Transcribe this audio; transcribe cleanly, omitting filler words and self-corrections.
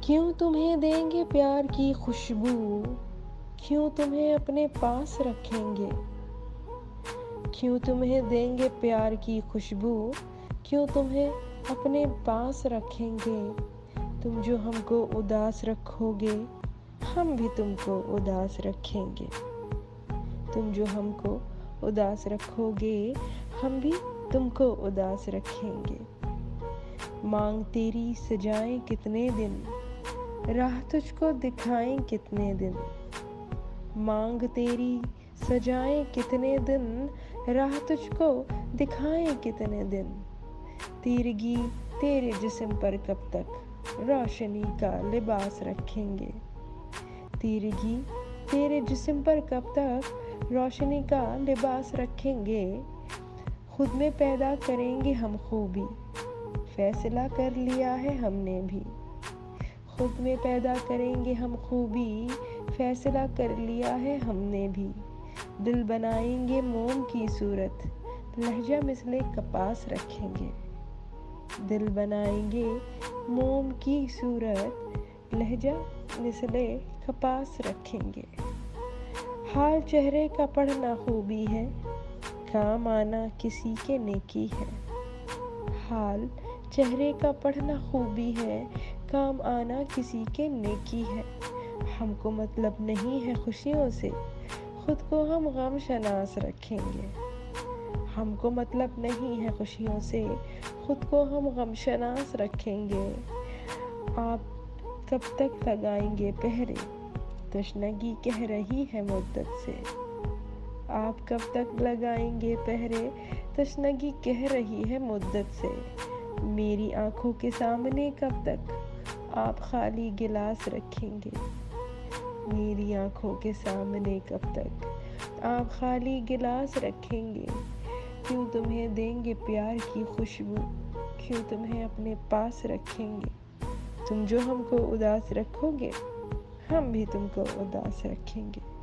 क्यों तुम्हें देंगे प्यार की खुशबू, क्यों तुम्हें अपने पास रखेंगे। क्यों तुम्हें देंगे प्यार की खुशबू, क्यों तुम्हें अपने पास रखेंगे। तुम जो हमको उदास रखोगे, हम भी तुमको उदास रखेंगे। तुम जो हमको उदास रखोगे, हम भी तुमको उदास रखेंगे। मांग तेरी सजाएं कितने दिन, राह तुझको दिखाएं कितने दिन। मांग तेरी सजाएं कितने दिन, राह तुझको दिखाएं कितने दिन। तीरगी तेरे जिस्म पर कब तक रोशनी का लिबास रखेंगे। तीरगी तेरे जिस्म पर कब तक रोशनी का लिबास रखेंगे। खुद में पैदा करेंगे हम खूबी, फैसला कर लिया है हमने भी। खुद में पैदा करेंगे हम खूबी, फैसला कर लिया है हमने भी। दिल बनाएंगे मोम की सूरत, लहजा मिसले कपास रखेंगे। दिल बनाएंगे मोम की सूरत, लहजा मिसले कपास रखेंगे। हाल चेहरे का पढ़ना खूबी है, काम आना किसी के नेकी है। हाल चेहरे का पढ़ना खूबी है, काम आना किसी के नेकी है। हमको मतलब नहीं है खुशियों से, खुद को हम गम शनास रखेंगे। हमको मतलब नहीं है खुशियों से, खुद को हम गम शनास रखेंगे। आप कब तक लगाएंगे पहरे, तशनगी कह रही है मुद्दत से। आप कब तक लगाएंगे पहरे, तशनगी कह रही है मुद्दत से। मेरी आंखों के सामने कब तक आप खाली गिलास रखेंगे। मेरी आंखों के सामने कब तक आप खाली गिलास रखेंगे। क्यों तुम्हें देंगे प्यार की खुशबू, क्यों तुम्हें अपने पास रखेंगे। तुम जो हमको उदास रखोगे, हम भी तुमको उदास रखेंगे।